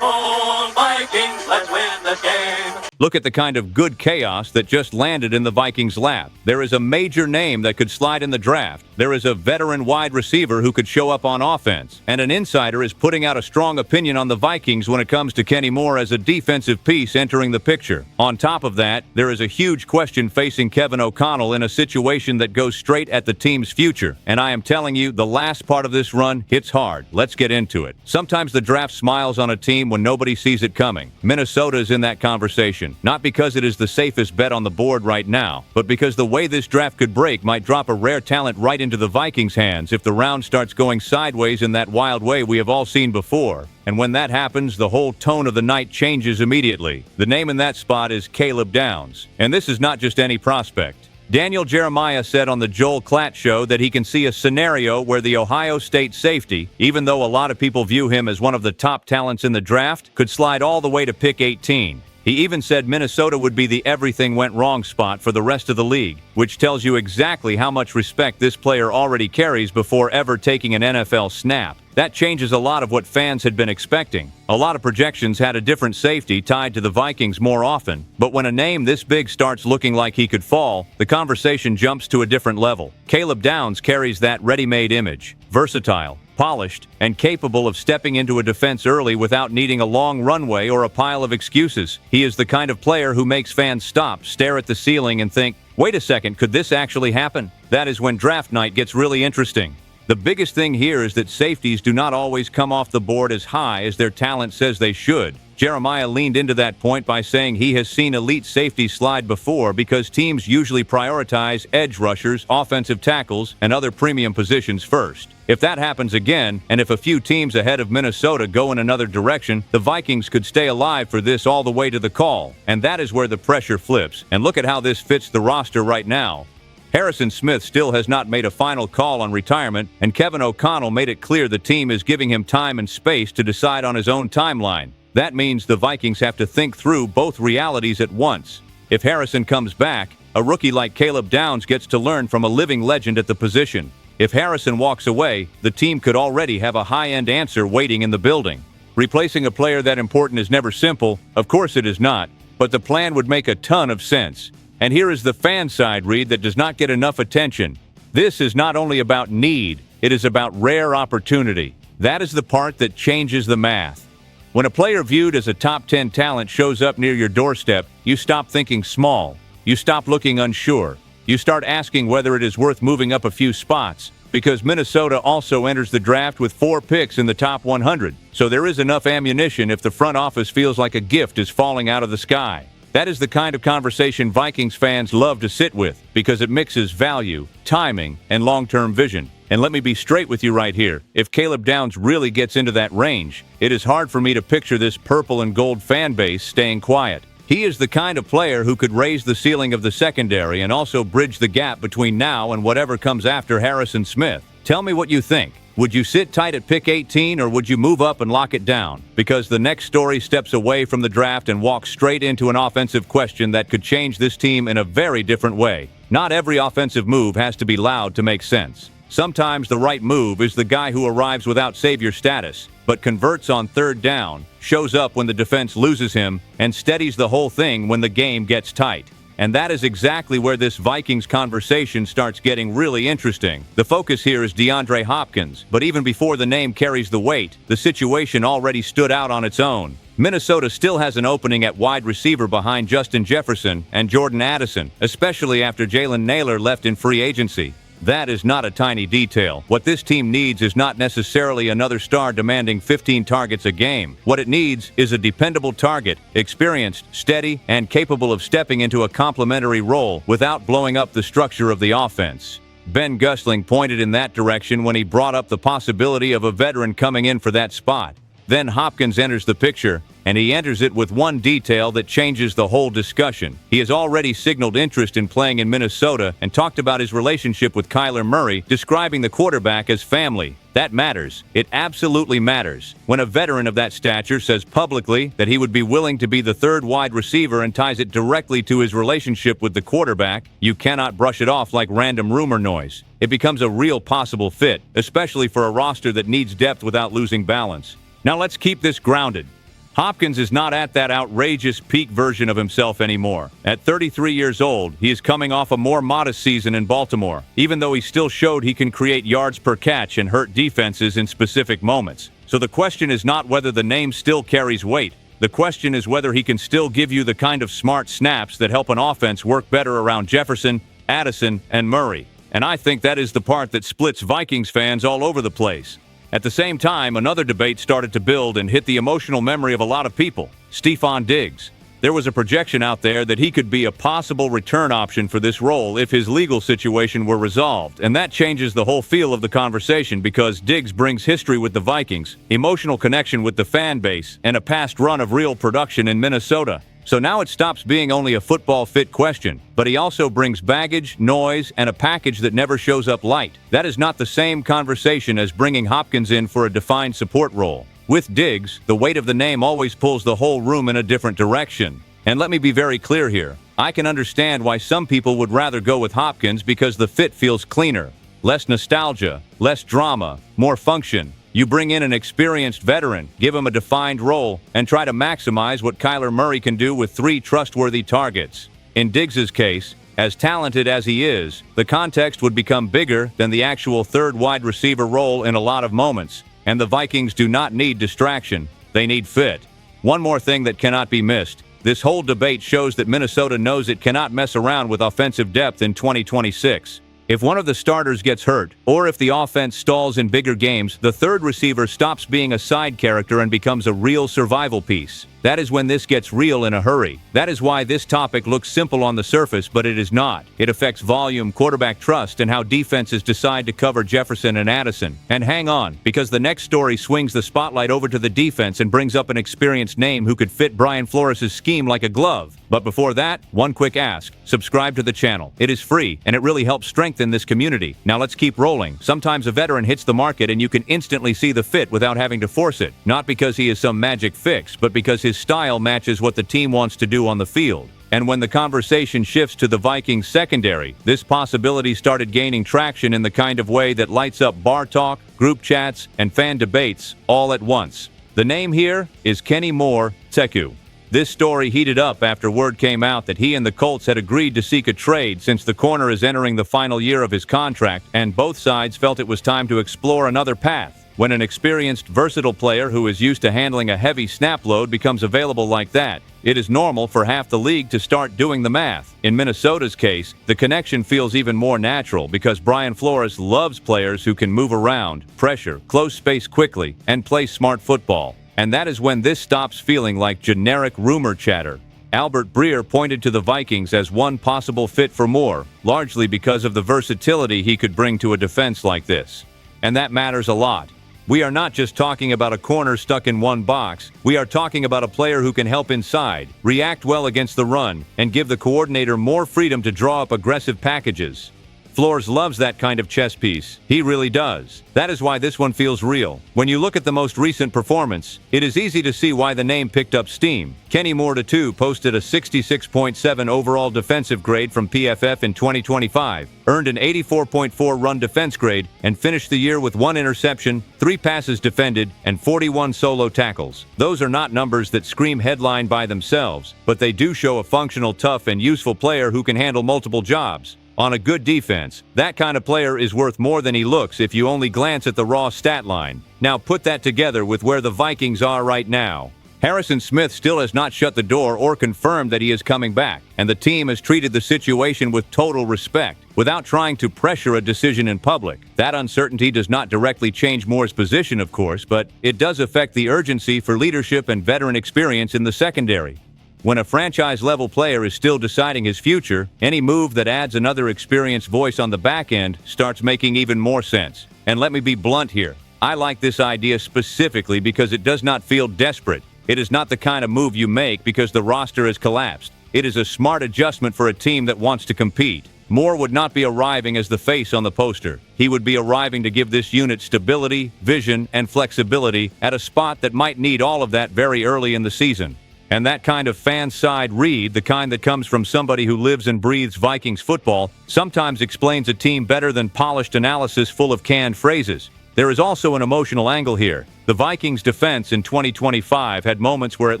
SKOL Vikings, let's win this game. Look at the kind of good chaos that just landed in the Vikings' lap. There is a major name that could slide in the draft. There is a veteran wide receiver who could show up on offense. And an insider is putting out a strong opinion on the Vikings when it comes to Kenny Moore as a defensive piece entering the picture. On top of that, there is a huge question facing Kevin O'Connell in a situation that goes straight at the team's future. And I am telling you, the last part of this run hits hard. Let's get into it. Sometimes the draft smiles on a team when nobody sees it coming. Minnesota is in that conversation. Not because it is the safest bet on the board right now, but because the way this draft could break might drop a rare talent right into the Vikings' hands if the round starts going sideways in that wild way we have all seen before. And when that happens, the whole tone of the night changes immediately. The name in that spot is Caleb Downs. And this is not just any prospect. Daniel Jeremiah said on the Joel Klatt Show that he can see a scenario where the Ohio State safety, even though a lot of people view him as one of the top talents in the draft, could slide all the way to pick 18. He even said Minnesota would be the everything went wrong spot for the rest of the league, which tells you exactly how much respect this player already carries before ever taking an NFL snap. That changes a lot of what fans had been expecting. A lot of projections had a different safety tied to the Vikings more often, but when a name this big starts looking like he could fall, the conversation jumps to a different level. Caleb Downs carries that ready-made image. Versatile, polished, and capable of stepping into a defense early without needing a long runway or a pile of excuses. He is the kind of player who makes fans stop, stare at the ceiling, and think, wait a second, could this actually happen? That is when draft night gets really interesting. The biggest thing here is that safeties do not always come off the board as high as their talent says they should. Jeremiah leaned into that point by saying he has seen elite safeties slide before because teams usually prioritize edge rushers, offensive tackles, and other premium positions first. If that happens again, and if a few teams ahead of Minnesota go in another direction, the Vikings could stay alive for this all the way to the call. And that is where the pressure flips. And look at how this fits the roster right now. Harrison Smith still has not made a final call on retirement, and Kevin O'Connell made it clear the team is giving him time and space to decide on his own timeline. That means the Vikings have to think through both realities at once. If Harrison comes back, a rookie like Caleb Downs gets to learn from a living legend at the position. If Harrison walks away, the team could already have a high-end answer waiting in the building. Replacing a player that important is never simple. Of course it is not, but the plan would make a ton of sense. And here is the fan side read that does not get enough attention. This is not only about need, it is about rare opportunity. That is the part that changes the math. When a player viewed as a top 10 talent shows up near your doorstep, you stop thinking small. You stop looking unsure. You start asking whether it is worth moving up a few spots, because Minnesota also enters the draft with 4 picks in the top 100. So there is enough ammunition if the front office feels like a gift is falling out of the sky. That is the kind of conversation Vikings fans love to sit with because it mixes value, timing, and long-term vision. And let me be straight with you right here. If Caleb Downs really gets into that range, it is hard for me to picture this purple and gold fan base staying quiet. He is the kind of player who could raise the ceiling of the secondary and also bridge the gap between now and whatever comes after Harrison Smith. Tell me what you think. Would you sit tight at pick 18 or would you move up and lock it down? Because the next story steps away from the draft and walks straight into an offensive question that could change this team in a very different way. Not every offensive move has to be loud to make sense. Sometimes the right move is the guy who arrives without savior status, but converts on third down, shows up when the defense loses him, and steadies the whole thing when the game gets tight. And that is exactly where this Vikings conversation starts getting really interesting. The focus here is DeAndre Hopkins, but even before the name carries the weight, the situation already stood out on its own. Minnesota still has an opening at wide receiver behind Justin Jefferson and Jordan Addison, especially after Jalen Nailor left in free agency. That is not a tiny detail. What this team needs is not necessarily another star demanding 15 targets a game. What it needs is a dependable target, experienced, steady, and capable of stepping into a complementary role without blowing up the structure of the offense. Ben Gusling pointed in that direction when he brought up the possibility of a veteran coming in for that spot. Then Hopkins enters the picture, and he enters it with one detail that changes the whole discussion. He has already signaled interest in playing in Minnesota and talked about his relationship with Kyler Murray, describing the quarterback as family. That matters. It absolutely matters. When a veteran of that stature says publicly that he would be willing to be the third wide receiver and ties it directly to his relationship with the quarterback, you cannot brush it off like random rumor noise. It becomes a real possible fit, especially for a roster that needs depth without losing balance. Now let's keep this grounded. Hopkins is not at that outrageous peak version of himself anymore. At 33 years old, he is coming off a more modest season in Baltimore, even though he still showed he can create yards per catch and hurt defenses in specific moments. So the question is not whether the name still carries weight. The question is whether he can still give you the kind of smart snaps that help an offense work better around Jefferson, Addison, and Murray. And I think that is the part that splits Vikings fans all over the place. At the same time, another debate started to build and hit the emotional memory of a lot of people: Stefon Diggs. There was a projection out there that he could be a possible return option for this role if his legal situation were resolved, and that changes the whole feel of the conversation because Diggs brings history with the Vikings, emotional connection with the fan base, and a past run of real production in Minnesota. So now it stops being only a football fit question, but he also brings baggage, noise, and a package that never shows up light. That is not the same conversation as bringing Hopkins in for a defined support role. With Diggs, the weight of the name always pulls the whole room in a different direction. And let me be very clear here. I can understand why some people would rather go with Hopkins because the fit feels cleaner. Less nostalgia, less drama, more function. You bring in an experienced veteran, give him a defined role, and try to maximize what Kyler Murray can do with 3 trustworthy targets. In Diggs' case, as talented as he is, the context would become bigger than the actual third wide receiver role in a lot of moments. And the Vikings do not need distraction, they need fit. One more thing that cannot be missed. This whole debate shows that Minnesota knows it cannot mess around with offensive depth in 2026. If one of the starters gets hurt, or if the offense stalls in bigger games, the third receiver stops being a side character and becomes a real survival piece. That is when this gets real in a hurry. That is why this topic looks simple on the surface, but it is not. It affects volume, quarterback trust, and how defenses decide to cover Jefferson and Addison. And hang on, because the next story swings the spotlight over to the defense and brings up an experienced name who could fit Brian Flores' scheme like a glove. But before that, one quick ask. Subscribe to the channel. It is free, and it really helps strengthen this community. Now let's keep rolling. Sometimes a veteran hits the market and you can instantly see the fit without having to force it. Not because he is some magic fix, but because his style matches what the team wants to do on the field. And when the conversation shifts to the Vikings secondary, this possibility started gaining traction in the kind of way that lights up bar talk, group chats, and fan debates all at once. The name here is Kenny Moore Teku. This story heated up after word came out that he and the Colts had agreed to seek a trade since the corner is entering the final year of his contract, and both sides felt it was time to explore another path. When an experienced, versatile player who is used to handling a heavy snap load becomes available like that, it is normal for half the league to start doing the math. In Minnesota's case, the connection feels even more natural because Brian Flores loves players who can move around, pressure, close space quickly, and play smart football. And that is when this stops feeling like generic rumor chatter. Albert Breer pointed to the Vikings as one possible fit for Moore, largely because of the versatility he could bring to a defense like this. And that matters a lot. We are not just talking about a corner stuck in one box. We are talking about a player who can help inside, react well against the run, and give the coordinator more freedom to draw up aggressive packages. Flores loves that kind of chess piece. He really does. That is why this one feels real. When you look at the most recent performance, it is easy to see why the name picked up steam. Kenny Moore II posted a 66.7 overall defensive grade from PFF in 2025, earned an 84.4 run defense grade, and finished the year with 1 interception, 3 passes defended, and 41 solo tackles. Those are not numbers that scream headline by themselves, but they do show a functional, tough, and useful player who can handle multiple jobs. On a good defense, that kind of player is worth more than he looks if you only glance at the raw stat line. Now put that together with where the Vikings are right now. Harrison Smith still has not shut the door or confirmed that he is coming back, and the team has treated the situation with total respect, without trying to pressure a decision in public. That uncertainty does not directly change Moore's position, of course, but it does affect the urgency for leadership and veteran experience in the secondary. When a franchise-level player is still deciding his future, any move that adds another experienced voice on the back end starts making even more sense. And let me be blunt here. I like this idea specifically because it does not feel desperate. It is not the kind of move you make because the roster has collapsed. It is a smart adjustment for a team that wants to compete. Moore would not be arriving as the face on the poster. He would be arriving to give this unit stability, vision, and flexibility at a spot that might need all of that very early in the season. And that kind of fan-side read, the kind that comes from somebody who lives and breathes Vikings football, sometimes explains a team better than polished analysis full of canned phrases. There is also an emotional angle here. The Vikings defense in 2025 had moments where it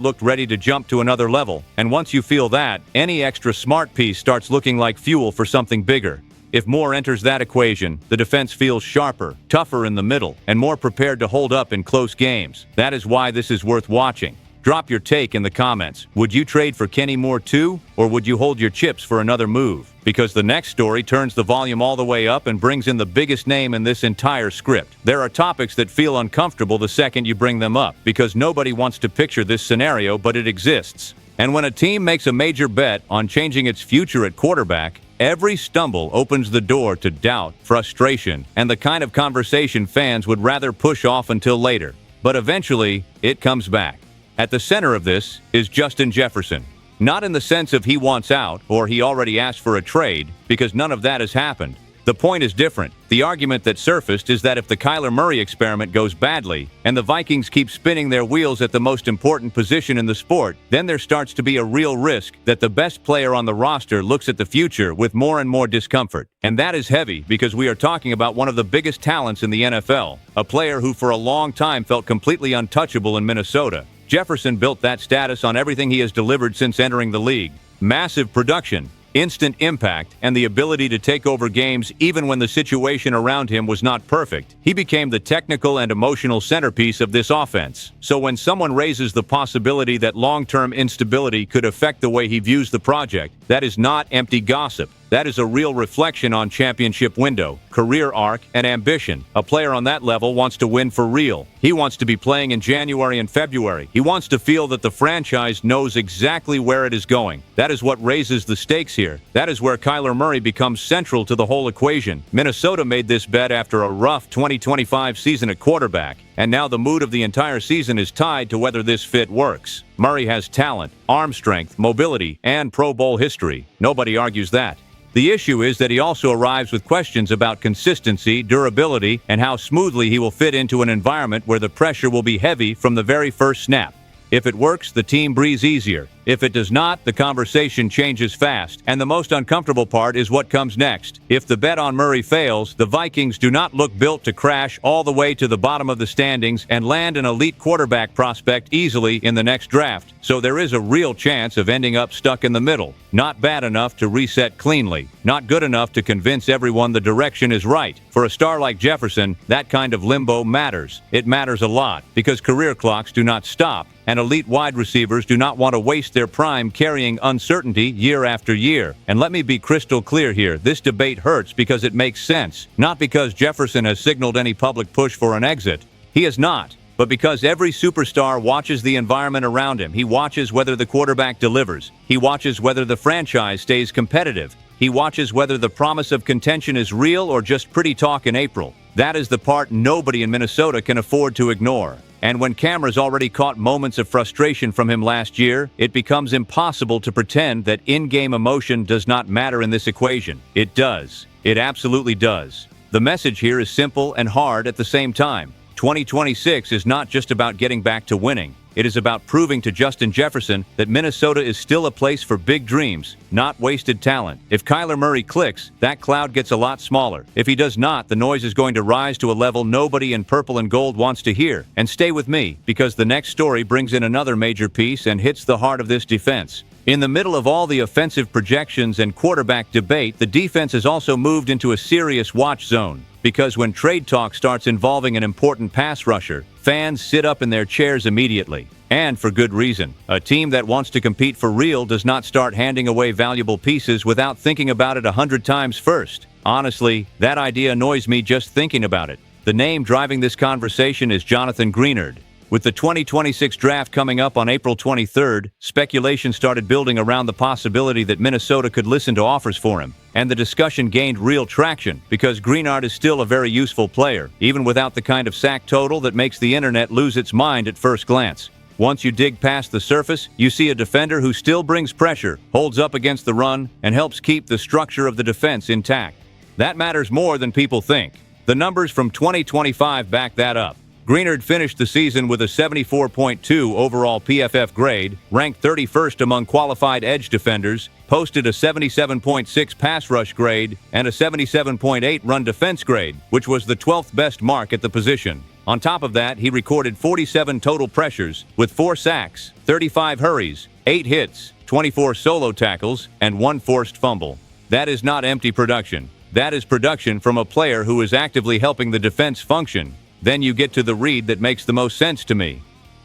looked ready to jump to another level, and once you feel that, any extra smart piece starts looking like fuel for something bigger. If more enters that equation, the defense feels sharper, tougher in the middle, and more prepared to hold up in close games. That is why this is worth watching. Drop your take in the comments. Would you trade for Kenny Moore too, or would you hold your chips for another move? Because the next story turns the volume all the way up and brings in the biggest name in this entire script. There are topics that feel uncomfortable the second you bring them up, because nobody wants to picture this scenario, but it exists. And when a team makes a major bet on changing its future at quarterback, every stumble opens the door to doubt, frustration, and the kind of conversation fans would rather push off until later. But eventually, it comes back. At the center of this is Justin Jefferson. Not in the sense of he wants out or he already asked for a trade, because none of that has happened. The point is different. The argument that surfaced is that if the Kyler Murray experiment goes badly and the Vikings keep spinning their wheels at the most important position in the sport, then there starts to be a real risk that the best player on the roster looks at the future with more and more discomfort. And that is heavy, because we are talking about one of the biggest talents in the NFL, a player who for a long time felt completely untouchable in Minnesota. Jefferson built that status on everything he has delivered since entering the league. Massive production, instant impact, and the ability to take over games even when the situation around him was not perfect. He became the technical and emotional centerpiece of this offense. So when someone raises the possibility that long-term instability could affect the way he views the project, that is not empty gossip. That is a real reflection on championship window, career arc, and ambition. A player on that level wants to win for real. He wants to be playing in January and February. He wants to feel that the franchise knows exactly where it is going. That is what raises the stakes here. That is where Kyler Murray becomes central to the whole equation. Minnesota made this bet after a rough 2025 season at quarterback, and now the mood of the entire season is tied to whether this fit works. Murray has talent, arm strength, mobility, and Pro Bowl history. Nobody argues that. The issue is that he also arrives with questions about consistency, durability, and how smoothly he will fit into an environment where the pressure will be heavy from the very first snap. If it works, the team breathes easier. If it does not, the conversation changes fast, and the most uncomfortable part is what comes next. If the bet on Murray fails, the Vikings do not look built to crash all the way to the bottom of the standings and land an elite quarterback prospect easily in the next draft. So there is a real chance of ending up stuck in the middle. Not bad enough to reset cleanly. Not good enough to convince everyone the direction is right. For a star like Jefferson, that kind of limbo matters. It matters a lot, because career clocks do not stop, and elite wide receivers do not want to waste their prime carrying uncertainty year after year. And let me be crystal clear here, this debate hurts because it makes sense, not because Jefferson has signaled any public push for an exit. He has not. But because every superstar watches the environment around him. He watches whether the quarterback delivers. He watches whether the franchise stays competitive. He watches whether the promise of contention is real or just pretty talk in April. That is the part nobody in Minnesota can afford to ignore. And when cameras already caught moments of frustration from him last year, it becomes impossible to pretend that in-game emotion does not matter in this equation. It does. It absolutely does. The message here is simple and hard at the same time. 2026 is not just about getting back to winning. It is about proving to Justin Jefferson that Minnesota is still a place for big dreams, not wasted talent. If Kyler Murray clicks, that cloud gets a lot smaller. If he does not, the noise is going to rise to a level nobody in purple and gold wants to hear. And stay with me, because the next story brings in another major piece and hits the heart of this defense. In the middle of all the offensive projections and quarterback debate, the defense has also moved into a serious watch zone. Because when trade talk starts involving an important pass rusher, fans sit up in their chairs immediately. And for good reason. A team that wants to compete for real does not start handing away valuable pieces without thinking about it 100 times first. Honestly, that idea annoys me just thinking about it. The name driving this conversation is Jonathan Greenard. With the 2026 draft coming up on April 23rd, speculation started building around the possibility that Minnesota could listen to offers for him. And the discussion gained real traction because Greenard is still a very useful player, even without the kind of sack total that makes the internet lose its mind at first glance. Once you dig past the surface, you see a defender who still brings pressure, holds up against the run, and helps keep the structure of the defense intact. That matters more than people think. The numbers from 2025 back that up. Greenard finished the season with a 74.2 overall PFF grade, ranked 31st among qualified edge defenders, posted a 77.6 pass rush grade, and a 77.8 run defense grade, which was the 12th best mark at the position. On top of that, he recorded 47 total pressures, with 4 sacks, 35 hurries, 8 hits, 24 solo tackles, and 1 forced fumble. That is not empty production. That is production from a player who is actively helping the defense function. Then you get to the read that makes the most sense to me.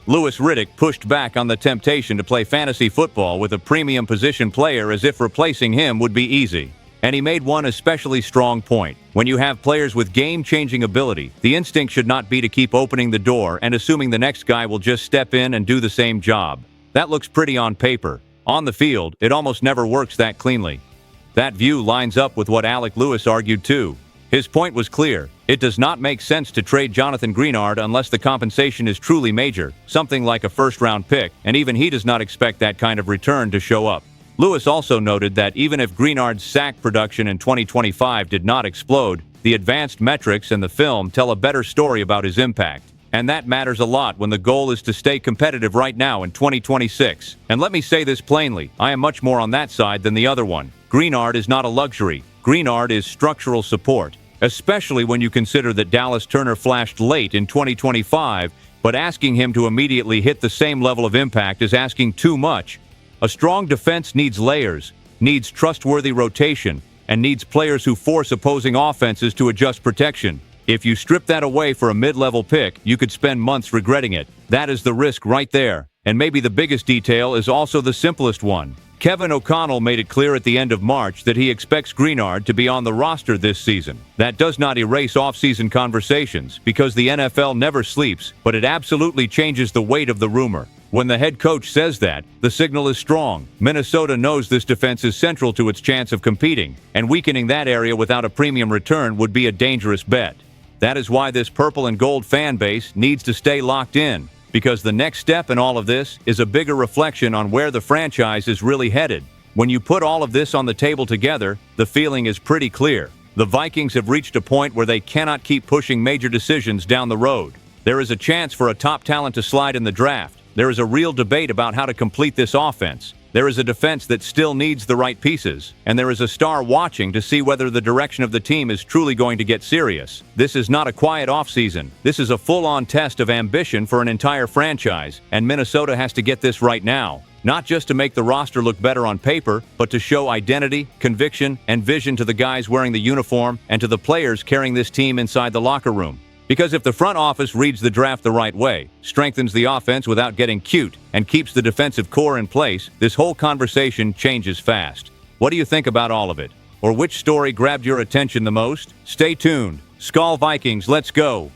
Louis Riddick pushed back on the temptation to play fantasy football with a premium position player as if replacing him would be easy. And he made one especially strong point. When you have players with game-changing ability, the instinct should not be to keep opening the door and assuming the next guy will just step in and do the same job. That looks pretty on paper. On the field, it almost never works that cleanly. That view lines up with what Alec Lewis argued too. His point was clear. It does not make sense to trade Jonathan Greenard unless the compensation is truly major, something like a first-round pick, and even he does not expect that kind of return to show up. Lewis also noted that even if Greenard's sack production in 2025 did not explode, the advanced metrics and the film tell a better story about his impact. And that matters a lot when the goal is to stay competitive right now in 2026. And let me say this plainly, I am much more on that side than the other one. Greenard is not a luxury. Greenard is structural support, especially when you consider that Dallas Turner flashed late in 2025, but asking him to immediately hit the same level of impact is asking too much. A strong defense needs layers, needs trustworthy rotation, and needs players who force opposing offenses to adjust protection. If you strip that away for a mid-level pick, you could spend months regretting it. That is the risk right there. And maybe the biggest detail is also the simplest one. Kevin O'Connell made it clear at the end of March that he expects Greenard to be on the roster this season. That does not erase off-season conversations, because the NFL never sleeps, but it absolutely changes the weight of the rumor. When the head coach says that, the signal is strong. Minnesota knows this defense is central to its chance of competing, and weakening that area without a premium return would be a dangerous bet. That is why this purple and gold fan base needs to stay locked in, because the next step in all of this is a bigger reflection on where the franchise is really headed. When you put all of this on the table together, the feeling is pretty clear. The Vikings have reached a point where they cannot keep pushing major decisions down the road. There is a chance for a top talent to slide in the draft. There is a real debate about how to complete this offense. There is a defense that still needs the right pieces, and there is a star watching to see whether the direction of the team is truly going to get serious. This is not a quiet offseason. This is a full-on test of ambition for an entire franchise, and Minnesota has to get this right now. Not just to make the roster look better on paper, but to show identity, conviction, and vision to the guys wearing the uniform and to the players carrying this team inside the locker room. Because if the front office reads the draft the right way, strengthens the offense without getting cute, and keeps the defensive core in place, this whole conversation changes fast. What do you think about all of it? Or which story grabbed your attention the most? Stay tuned. SKOL Vikings, let's go!